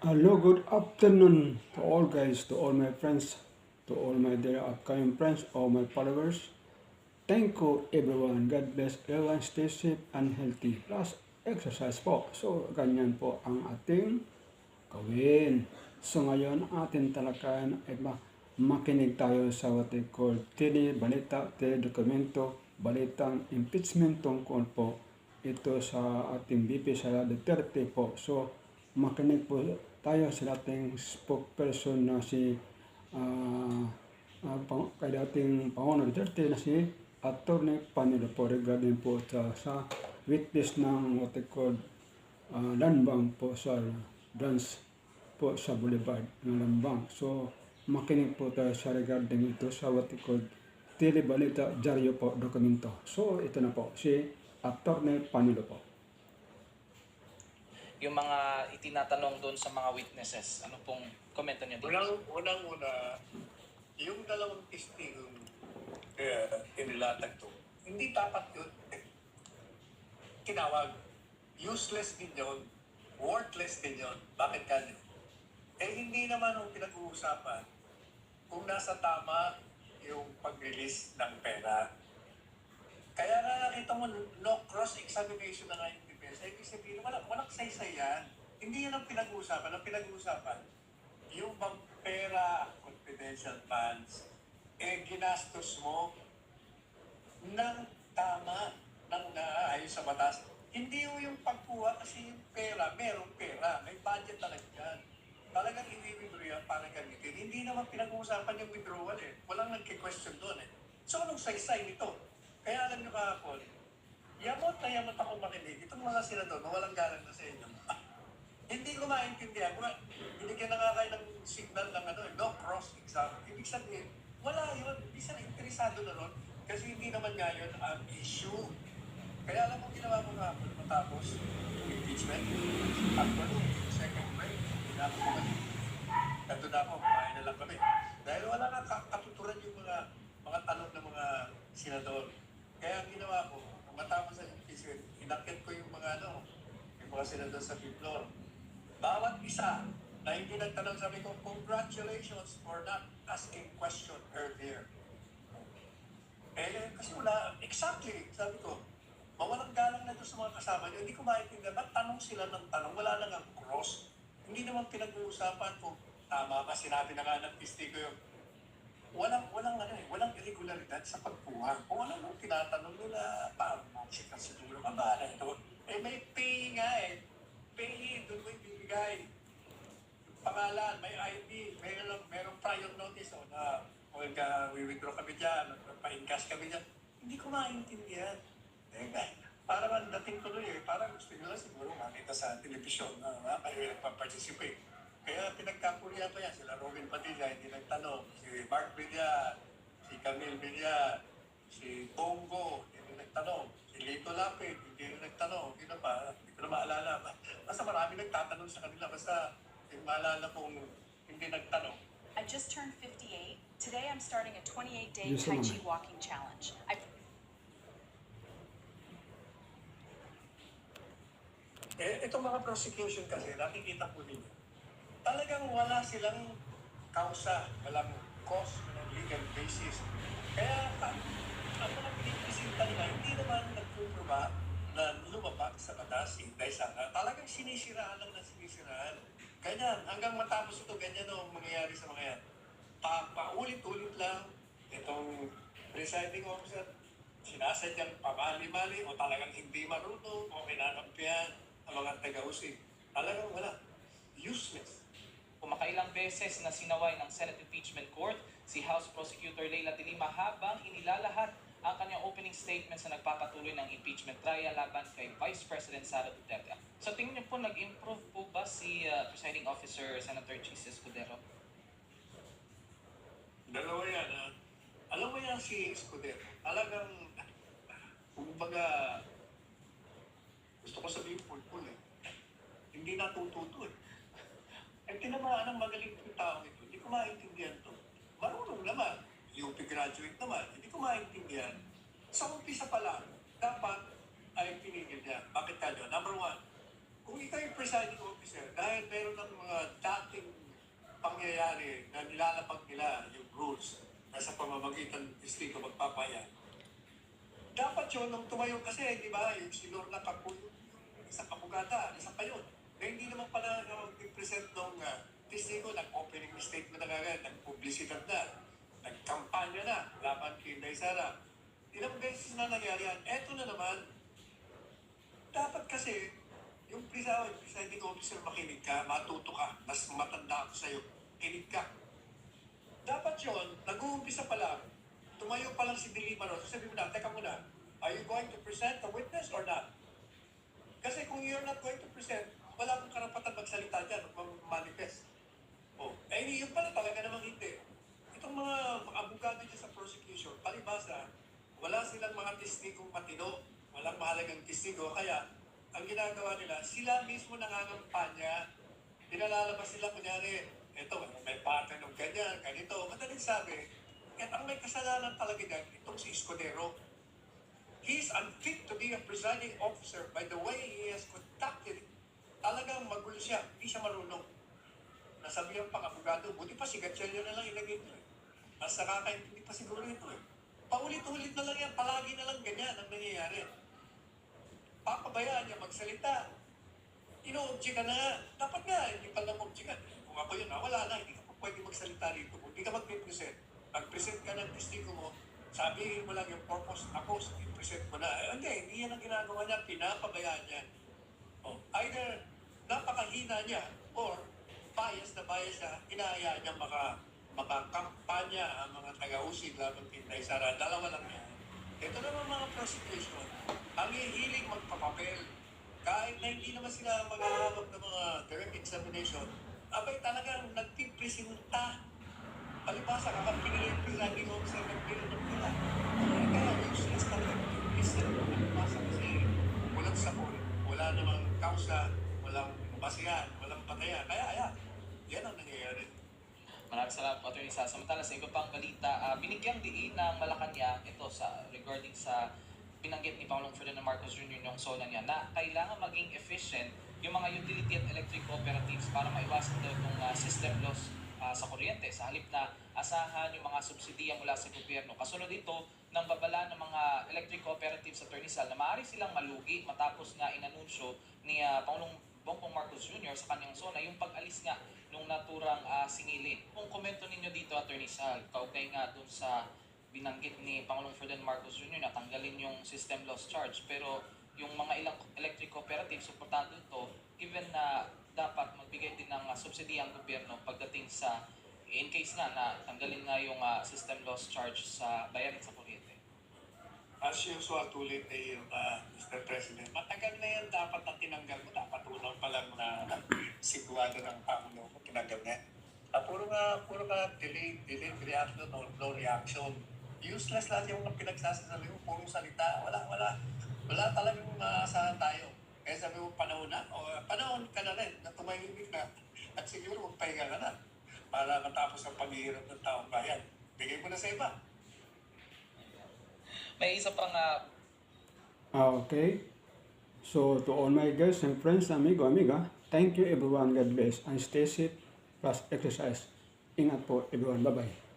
Hello, good afternoon to all guys, to all my friends, to all my dear upcoming friends, all my followers. Thank you everyone. God bless everyone. Stay safe and healthy. Plus, exercise po. So, ganyan po ang ating gawin. So, ngayon, ating talakayan ay makinig tayo sa what we call balita, dokumento, balitang impeachment tungkol po ito sa ating VP Sara Duterte po. So, makinig po tayo sa ating spokesperson na si uh, kay dating Pangulo Duterte na si Atty. Panelo po regarding po sa witness ng what they call land bank po sa branch po sa Boulevard ng Lambang. So, makinig po tayo sa regarding ito sa what we call Telebalita Diaryo po dokumento. So, ito na po, si Atty. Panelo po. Yung mga itinatanong doon sa mga witnesses, ano pong komento niyo dito? Unang-una, yung dalawang testigong inilatag to, hindi dapat yun tinawag. Useless din yun. Worthless din yun. Bakit kanyo? Hindi naman ang pinag-uusapan kung nasa tama yung pag-release ng pera. Kaya nga nakita mo, no cross-examination na nga yung defense. Ibig sabihin, walang saysay yan. Hindi yan ang pinag-uusapan. Ang pinag-uusapan, yung bang pera, confidential funds, ginastos mo ng tama, ng naayos sa batas. Hindi yung pagkuha kasi yung pera, merong pera, may budget talaga yan. Talagang i-withdraw yan para gamitin. Hindi naman pinag-uusapan yung withdrawal eh. Walang nagki-question doon eh. So anong saysay nito? Kaya alam nyo kahapon, yamot na yamot ako makinig. Itong mga senador, walang galang na sa inyo. Hindi ko maintindihan. Binigyan na nga kayo ng signal ng no cross-exam. Ibig sabihin, wala yun. Hindi sila interesado na ron. Kasi hindi naman nga yun ang issue. Kaya alam mo ginawa mo nga matapos yung impeachment. Actually, second break, ginagawa ko kami. Nandun ako, kumain na lang kami. Dahil wala nga katuturan yung mga tanong ng mga senador. Kaya ang ginawa ko, matapos sa impeachment, inakit ko yung mga senador sa floor. Bawat isa na hindi nagtanong, sabi ko, congratulations for not asking question earlier. Kasi wala, exactly, sabi ko, mawalang galang na ito sa mga kasama niyo. Hindi ko maintindihan, ba't tanong sila ng tanong? Wala lang ang cross. Hindi naman pinag-uusapan kung tama ka, sinabi na nga ng testigo yung walang irregularidad sa pagkuha. Kung ano nung tinatanong nila, parang siya siguro ka ba na ito? May pay nga eh. Pay, doon mo ibibigay. Pangalan, may ID, merong prior notice na we-withdraw kami dyan, pa-encash kami dyan. Hindi ko maintindihan. Parang ang dating tuloy parang gusto nila siguro makita sa television na kayo nagpa-participate. Kaya pinagkapulihan pa yan, sila Robin Padilla, hindi nagtanong, si Mark Villar, si Camille Villar, si Bongo, hindi nagtanong, si Lito Lapid, hindi nagtanong, hindi ko na maalala. Basta marami nagtatanong sa kanila, basta yung maalala kong hindi nagtanong. I just turned 58. Today I'm starting a 28-day Tai Chi walking challenge. Itong mga prosecution kasi, nakikita po ninyo, talagang wala silang kausa, walang cause, walang legal basis. Kaya ang mga pinipresenta nila, hindi naman nagpuproba na lumabag sa batas, dahil sana talagang sinisiraan lang na sinisiraan. Ganyan, hanggang matapos ito, ganyan ang mangyayari sa mga yan. Paulit-ulit lang, itong presiding officer, sinasadyang pamali-mali o talagang hindi marunong o kinakampihan ang mga taga-usig. Talagang wala. Useless. Kumakailang beses na sinaway ng Senate Impeachment Court si House Prosecutor Leila de Lima habang inilalahat ang kanyang opening statement sa nagpapatuloy ng impeachment trial laban kay Vice President Sara Duterte. So tingin niyo po nag-improve po ba si Presiding Officer Senator Chis Escudero? Dalawa yan. Alam mo yan si Escudero. Talagang, kumbaga, gusto ko sabihin pulpul Hindi natututo tinamaan ng magaling yung tao ito. Hindi ko maintindihan to. Marunong naman. UP graduate naman. Hindi ko maintindihan. Sa umpisa pa lang, dapat ay pinigil niya. Bakit ka dyan? Number one, kung ikaw yung presiding officer, dahil meron ng mga dating pangyayari na nilalapag nila yung rules na sa pamamagitan ng distrito magpapaya, dapat yun, nung tumayo kasi, di ba, yung si Lorna Capuyo, yung isang abogada, isa pa yun, na hindi naman pala nag-present nung testigo, nag-opening statement na agad, nag-publicidad na, nag-kampanya na, laban kay Inday Sara. Ilang beses na nangyari yan. Eto na naman, dapat kasi, yung presiding officer makinig ka, matuto ka, mas matanda ako sa'yo, kinig ka. Dapat yun, nag-uumpisa pa lang, tumayo pa lang si Dilima Rosa, sabi mo na, teka muna, are you going to present a witness or not? Kasi kung you're not going to present, wala kang karapatan magsalita dyan, mag-manifest. Oh, eh yun pala talaga namang hindi. Itong mga abogado dyan sa prosecution, palibasa, wala silang mga testigong matino, walang mahalagang testigo, kaya ang ginagawa nila, sila mismo nangangampanya, pinalalabas sila, kunyari, eto, may pattern ng ganyan, ganito, madaling sabi, at ang may kasalanan talaga dyan, itong si Escudero. He is unfit to be a presiding officer by the way he has conducted it. Talagang magulo siya, hindi siya marunong. Nasabihan pang abogado, buti pa si Gatchalian na lang ilagay ito eh. Mas nakakaintindi pa siguro ito eh. Paulit-ulit na lang yan, palagi na lang ganyan ang nangyayari. Papabayaan niya magsalita. Ino-object ka na nga. Dapat nga, hindi pa lang object ka. Kung ako yun, wala na, hindi ka pa pwede magsalita rito. Kung hindi ka mag-present, mag-present ka ng testigo mo, sabihin mo lang yung purpose, ako, i-present mo na. Hindi yan ang ginagawa niya, pinapabayaan niya. Oh, either napakahina niya or bias siya, inaaya niya makakampanya ang mga taga-usig laban kay Inday Sara. Dalawa lang yan. Ito naman mga prosecution, ang hihiling magpapapel. Kahit na hindi naman sila maghahawak ng mga direct examination, abay talagang nagpipresinta. Palibasa, kapag pinili yung presiding officer, nagpili ng pila. Kaya useless talaga. Palibasa kasi walang sapol, wala namang kausa, walang basihan, walang pataya. Kaya, yan ang nangyayari. Maraming salamat, Atty. Sa. Samantala sa iba pang balita, binigyang diin ng Malacanang ito regarding sa binanggit ni Pangulong Ferdinand Marcos Jr. yung SONA niya na kailangan maging efficient yung mga utility at electric cooperatives para maiwasan daw itong system loss sa kuryente. Sa halip na asahan yung mga subsidiya mula sa gobyerno. Kasunod ito ng babala ng mga electric cooperatives sa Atty. Sal na maaari silang malugi matapos nga inanunsyo ni Pangulong Bongbong Marcos Jr. sa kanyang SONA yung pag-alis nga nung naturang singilin. Kung komento ninyo dito, Atty. Sal, kaugnay nga dun sa binanggit ni Pangulong Ferdinand Marcos Jr. na tanggalin yung system loss charge. Pero yung mga ilang electric cooperatives, suportado ito, given na dapat magbigay din ng subsidiya ang gobyerno pagdating sa, in case nga na tanggalin nga yung system loss charge sa bayarin sa kuryente. As usual, tuloy na yung Mr. President. Matagal na yan dapat na tinanggal mo. Dapat unang pa lang na sigurado ng Pangulo mo, tinanggal na. Puro ka delay reaction or no reaction. Useless lahat yung pinagsasasabi mo, puro salita. Wala talagang maasahan tayo. Kaya sabi mo, panahon na. O panahon ka na rin na tumahimik na. At siguro magpahinga ka na para matapos ang paghihirap ng taong bayan. Bigay mo na sa iba. May isa pang Okay. So, to all my guys and friends, amiga, thank you everyone. God bless and stay safe plus exercise. Ingat po everyone. Bye-bye.